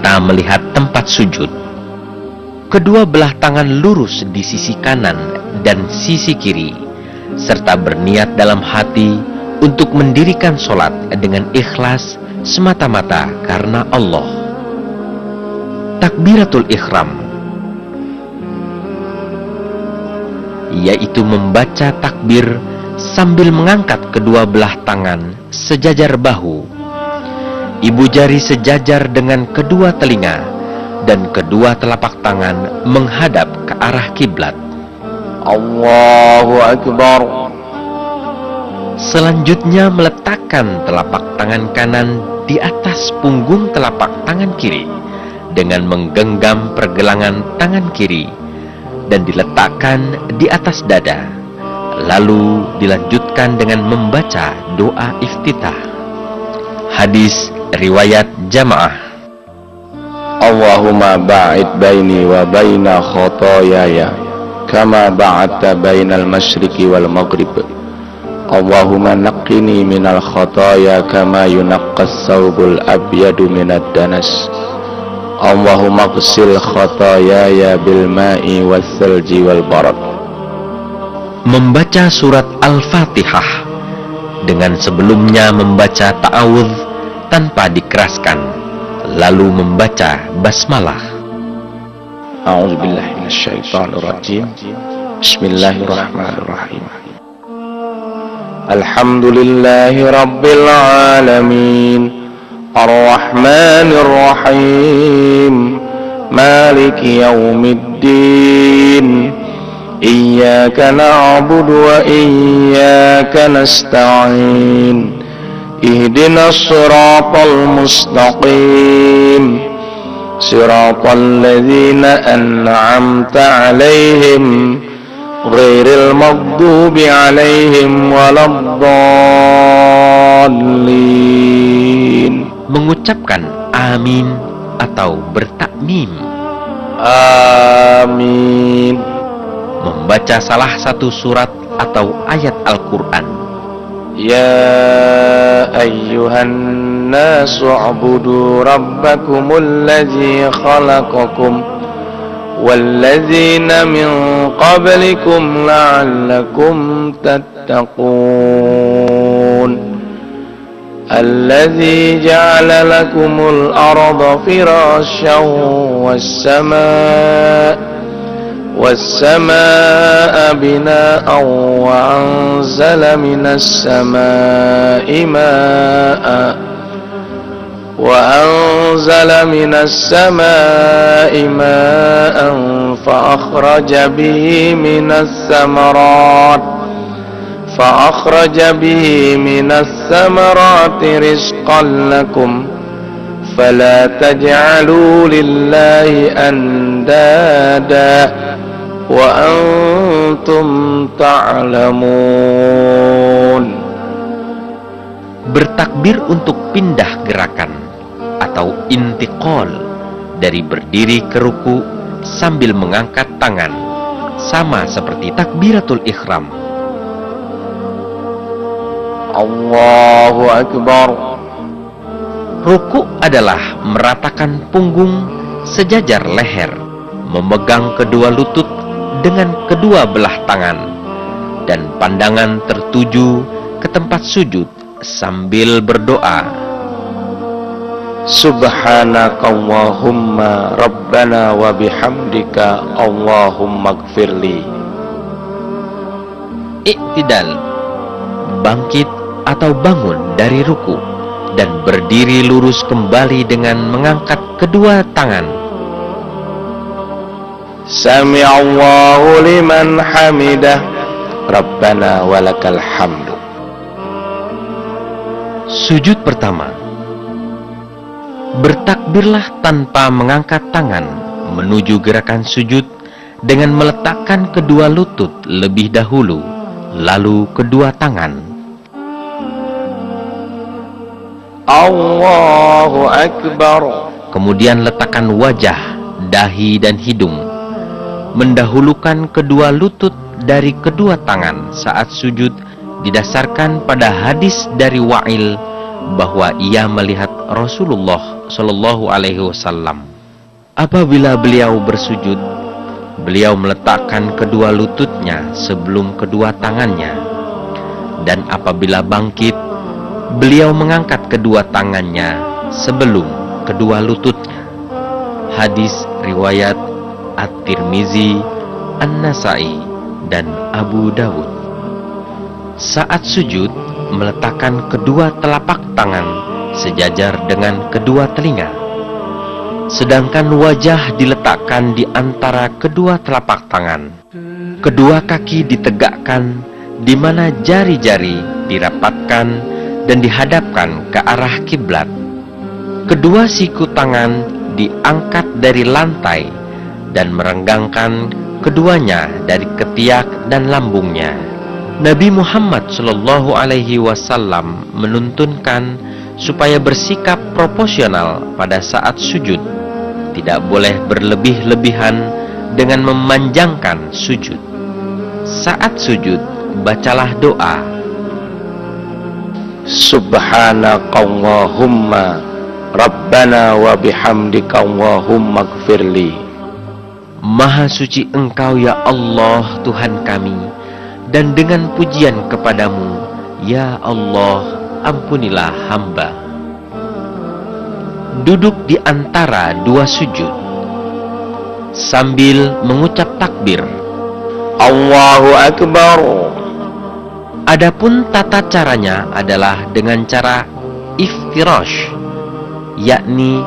mata melihat tempat sujud. Kedua belah tangan lurus di sisi kanan dan sisi kiri, serta berniat dalam hati untuk mendirikan sholat dengan ikhlas semata-mata karena Allah. Takbiratul ihram, yaitu membaca takbir sambil mengangkat kedua belah tangan sejajar bahu, ibu jari sejajar dengan kedua telinga, dan kedua telapak tangan menghadap ke arah kiblat. Allahu Akbar. Selanjutnya meletakkan telapak tangan kanan di atas punggung telapak tangan kiri dengan menggenggam pergelangan tangan kiri dan diletakkan di atas dada. Lalu dilanjutkan dengan membaca doa iftitah. Hadis riwayat jamaah. Allahumma ba'id baini wa baina khotoyaya kama ba'adta bainal masyriqi wal maghrib. Allahumma naqqini minal khotoya kama yunaqqas sawbul abyadu minad danas. Allahumma ghsil khotoyaya bil ma'i was salji wal barad. Membaca surat Al-Fatihah dengan sebelumnya membaca ta'awudz tanpa dikeraskan, lalu membaca basmalah. A'udzubillahi minasyaitonirrajim. Bismillahirrahmanirrahim. Alhamdulillahi rabbil alamin, arrahmanir rahim, maliki yaumiddin. Iyyaka na'budu wa iyyaka nasta'in. Ihdinas siratal mustaqim, siratal ladzina an'amta 'alaihim ghairil maghdubi 'alaihim waladdallin. Mengucapkan amin atau bertakmim. Amin. Membaca salah satu surat atau ayat Al-Quran. Ya ayyuhan nasu ubudu rabbakumul ladzi khalaqakum walladzina min qablikum la'allakum tattaqun. Alladzi ja'ala lakumul arda firasyan والسماء بناء وأنزل من السماء ماء فأخرج به من الثمرات رزقا لكم فلا تجعلوا لله أندادا وأنتم تعلمون. Bertakbir untuk pindah gerakan atau intiqal dari berdiri ke ruku sambil mengangkat tangan, sama seperti takbiratul ihram. Allahu Akbar. Ruku adalah meratakan punggung sejajar leher, memegang kedua lutut dengan kedua belah tangan, dan pandangan tertuju ke tempat sujud sambil berdoa. Subhanakallahumma rabbana wa bihamdika Allahumma gfirli. Iktidal, bangkit atau bangun dari ruku dan berdiri lurus kembali dengan mengangkat kedua tangan. Sami'allahu liman hamidah, Rabbana walakal hamdu. Sujud pertama. Bertakbirlah tanpa mengangkat tangan menuju gerakan sujud dengan meletakkan kedua lutut lebih dahulu, lalu kedua tangan. Allahu Akbar. Kemudian letakkan wajah, dahi dan hidung. Mendahulukan kedua lutut dari kedua tangan saat sujud didasarkan pada hadis dari Wa'il bahwa ia melihat Rasulullah Shallallahu Alaihi Wasallam. Apabila beliau bersujud, beliau meletakkan kedua lututnya sebelum kedua tangannya, dan apabila bangkit, beliau mengangkat kedua tangannya sebelum kedua lututnya. Hadis riwayat At-Tirmizi, An-Nasai, dan Abu Dawud. Saat sujud, meletakkan kedua telapak tangan sejajar dengan kedua telinga, sedangkan wajah diletakkan di antara kedua telapak tangan. Kedua kaki ditegakkan, di mana jari-jari dirapatkan dan dihadapkan ke arah kiblat. Kedua siku tangan diangkat dari lantai dan merenggangkan keduanya dari ketiak dan lambungnya. Nabi Muhammad Shallallahu Alaihi Wasallam menuntunkan supaya bersikap proporsional pada saat sujud, tidak boleh berlebih-lebihan dengan memanjangkan sujud. Saat sujud, bacalah doa. Subhanakallahumma Rabbana wa bihamdika Allahumma gfirli. Maha suci Engkau ya Allah Tuhan kami, dan dengan pujian kepadamu, ya Allah, ampunilah hamba. Duduk di antara dua sujud sambil mengucap takbir, Allahu Akbar. Adapun tata caranya adalah dengan cara iftirash, yakni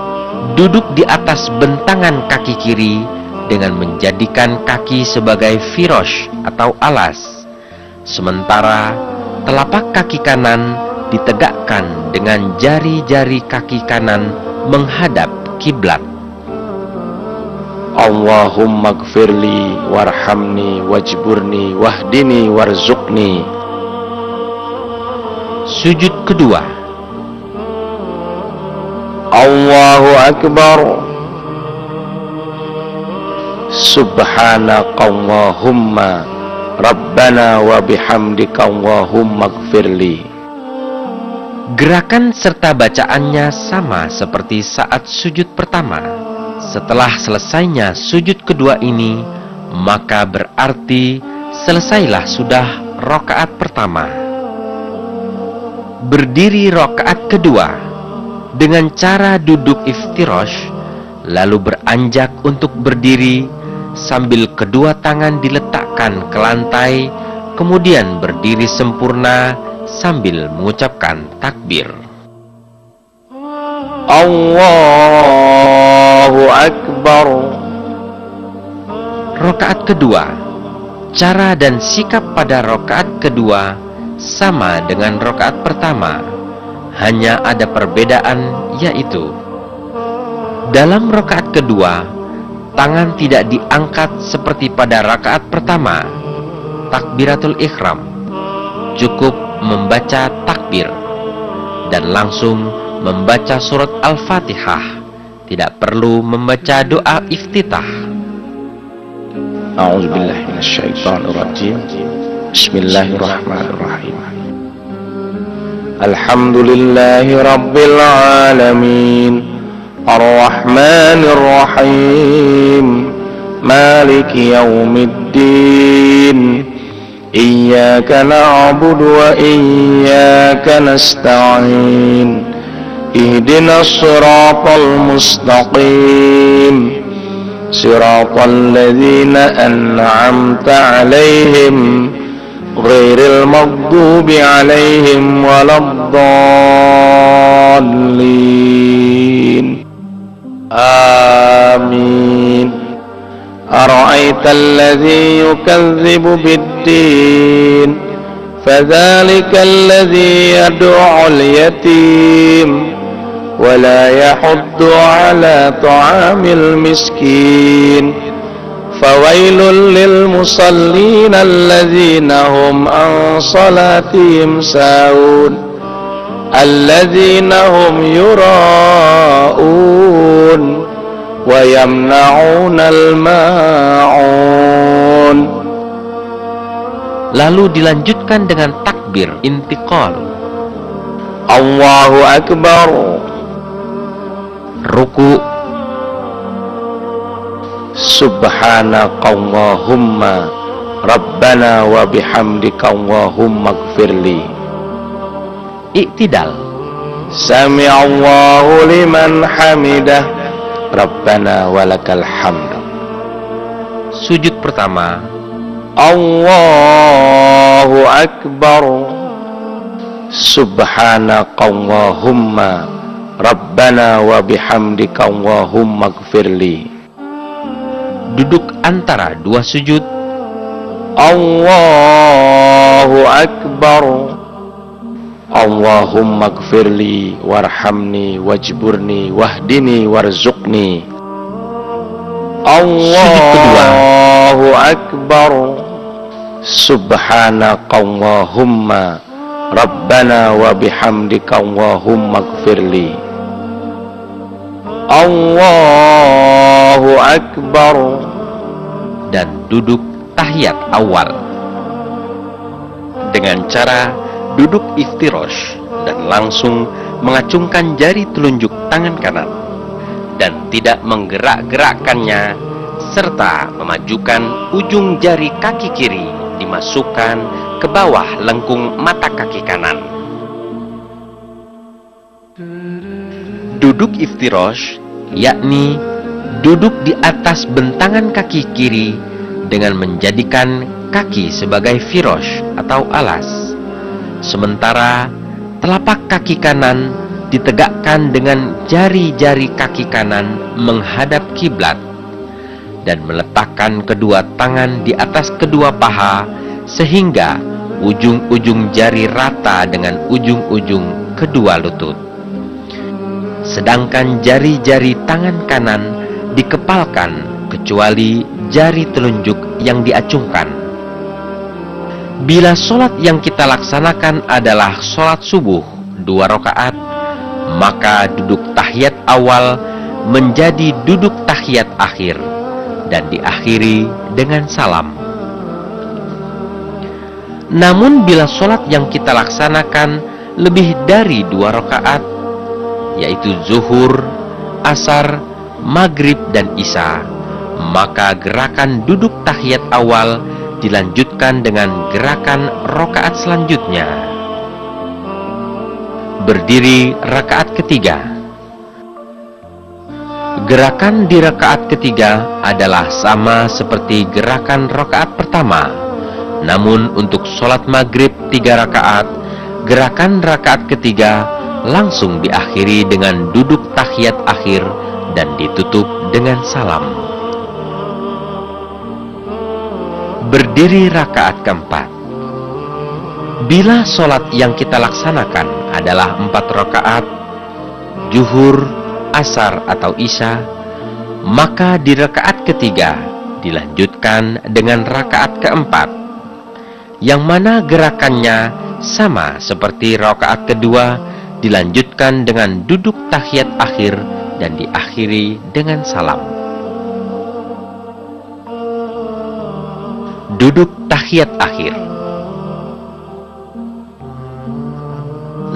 duduk di atas bentangan kaki kiri dengan menjadikan kaki sebagai firosh atau alas, sementara telapak kaki kanan ditegakkan dengan jari-jari kaki kanan menghadap kiblat. Allahumma gfirli warhamni wajburni wahdini warzuqni. Sujud kedua, Allahu Akbar. Subhanakallahumma Rabbana wa bihamdika Allahumma gfirli. Gerakan serta bacaannya sama seperti saat sujud pertama. Setelah selesainya sujud kedua ini, maka berarti selesailah sudah rakaat pertama. Berdiri rakaat kedua dengan cara duduk iftirash, lalu beranjak untuk berdiri sambil kedua tangan diletakkan ke lantai, kemudian berdiri sempurna sambil mengucapkan takbir. Allahu Akbar. Rakaat kedua, cara dan sikap pada rakaat kedua sama dengan rakaat pertama, hanya ada perbedaan, yaitu dalam rakaat kedua, tangan tidak diangkat seperti pada rakaat pertama, takbiratul ihram. Cukup membaca takbir dan langsung membaca surat Al-Fatihah, tidak perlu membaca doa iftitah. A'udzubillahi minasyaitonir rajim. Bismillahirrahmanirrahim. Alhamdulillahi rabbil alamin. Ar-Rahmanir Rahim. Maliki yaumiddin. Iyyaka na'budu wa iyyaka nasta'in. Ihdinas siratal mustaqim. Siratal ladzina an'amta 'alaihim ghairil maghdubi 'alaihim waladdallin. Amin. Ara'aital ladzi yukadzibu bid-din fadzalikal ladzi yad'u'ul yatim wa la yahuddu 'ala ta'amil miskin. Fawailul lil musallin alladzina hum an salatihim sahun alladzina hum yura'un wa yamna'unal ma'un. Lalu dilanjutkan dengan takbir intiqal. Allahu Akbar. Ruku. Subhanakallahumma Rabbana wa bihamdika Allahumma gfirli. Iktidal. Sami'allahu liman hamidah Rabbana walakal hamd. Sujud pertama. Allahu Akbar. Subhanakallahumma Rabbana wa bihamdika Allahumma gfirli. Duduk antara dua sujud. Allahu Akbar. Allahumma gfirli warhamni wajburni wahdini warzuqni. Allahu Akbar. Subhanakallahumma Rabbana wa bihamdika Allahumma gfirli. Allahu Akbar. Dan duduk tahiyat awal dengan cara duduk iftirosh dan langsung mengacungkan jari telunjuk tangan kanan dan tidak menggerak-gerakkannya, serta memajukan ujung jari kaki kiri dimasukkan ke bawah lengkung mata kaki kanan. Duduk iftirosh yakni duduk di atas bentangan kaki kiri dengan menjadikan kaki sebagai firosh atau alas, sementara telapak kaki kanan ditegakkan dengan jari-jari kaki kanan menghadap kiblat dan meletakkan kedua tangan di atas kedua paha sehingga ujung-ujung jari rata dengan ujung-ujung kedua lutut. Sedangkan jari-jari tangan kanan dikepalkan kecuali jari telunjuk yang diacungkan. Bila sholat yang kita laksanakan adalah sholat subuh 2 rakaat, maka duduk tahiyat awal menjadi duduk tahiyat akhir dan diakhiri dengan salam. Namun bila sholat yang kita laksanakan lebih dari 2 rakaat, yaitu zuhur, asar, maghrib, dan isya, maka gerakan duduk tahiyat awal dilanjutkan dengan gerakan rakaat selanjutnya. Berdiri rakaat ketiga. Gerakan di rakaat ketiga adalah sama seperti gerakan rakaat pertama. Namun untuk sholat maghrib 3 rakaat, gerakan rakaat ketiga langsung diakhiri dengan duduk tahiyat akhir dan ditutup dengan salam. Berdiri rakaat keempat. Bila sholat yang kita laksanakan adalah 4 rakaat, zuhur, asar atau isya, maka di rakaat ketiga dilanjutkan dengan rakaat keempat, yang mana gerakannya sama seperti rakaat kedua, dilanjutkan dengan duduk tahiyat akhir dan diakhiri dengan salam. Duduk tahiyat akhir.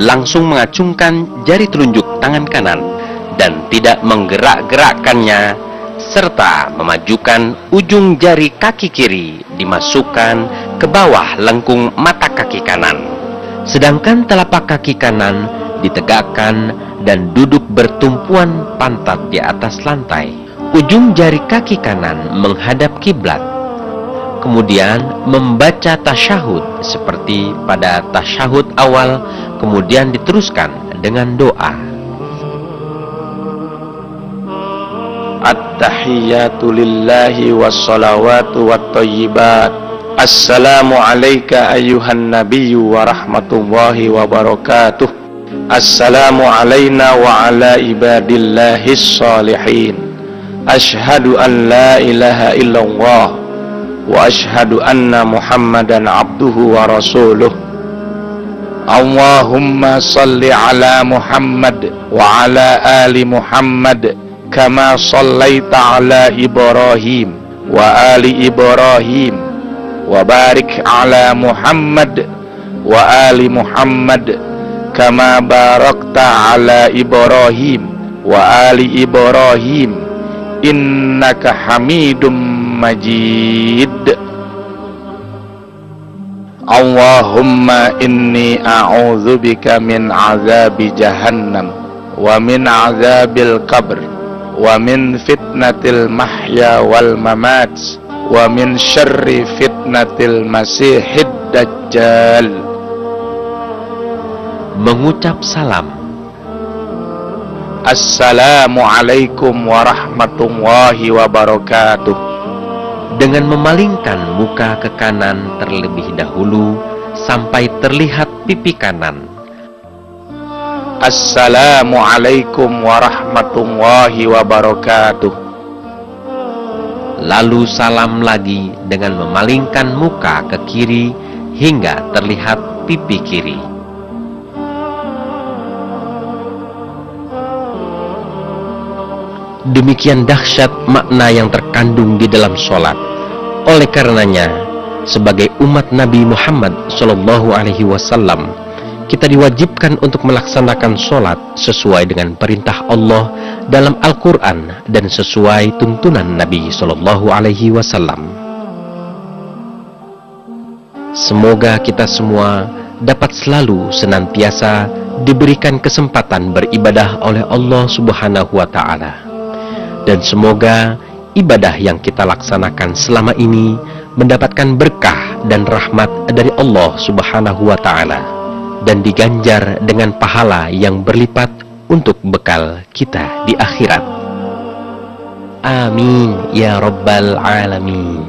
Langsung mengacungkan jari telunjuk tangan kanan dan tidak menggerak-gerakkannya, serta memajukan ujung jari kaki kiri dimasukkan ke bawah lengkung mata kaki kanan. Sedangkan telapak kaki kanan ditegakkan dan duduk bertumpuan pantat di atas lantai. Ujung jari kaki kanan menghadap kiblat. Kemudian membaca tasyahud seperti pada tasyahud awal, kemudian diteruskan dengan doa. At-tahiyyatu lillahi wassalawatu wattayyibat. Assalamu alayka ayyuhan nabiyyu wa rahmatullahi wa barakatuh. Assalamu alayna wa ala ibadillahis salihin. Ashhadu an la ilaha illallah wa ashhadu anna Muhammadan abduhu wa rasuluh. Allahumma salli ala Muhammad wa ala ali Muhammad kama sallaita ala Ibrahim wa ali Ibrahim wa barik ala Muhammad wa ali Muhammad kama barakta ala Ibrahim wa ali Ibrahim innaka Hamidum Majid. Allahumma inni a'udzubika min azabi jahannam wa min azabil qabr wa min fitnatil mahya wal mamat wa min syarri fitnatil masihid dajjal. Mengucap salam. Assalamualaikum warahmatullahi wabarakatuh. Dengan memalingkan muka ke kanan terlebih dahulu sampai terlihat pipi kanan. Assalamualaikum warahmatullahi wabarakatuh. Lalu salam lagi dengan memalingkan muka ke kiri hingga terlihat pipi kiri. Demikian dahsyat makna yang terkandung di dalam sholat. Oleh karenanya, sebagai umat Nabi Muhammad SAW, kita diwajibkan untuk melaksanakan sholat sesuai dengan perintah Allah dalam Al-Quran dan sesuai tuntunan Nabi SAW. Semoga kita semua dapat selalu senantiasa diberikan kesempatan beribadah oleh Allah Subhanahu wa Ta'ala. Dan semoga ibadah yang kita laksanakan selama ini mendapatkan berkah dan rahmat dari Allah Subhanahu wa Ta'ala, dan diganjar dengan pahala yang berlipat untuk bekal kita di akhirat. Amin ya rabbal alamin.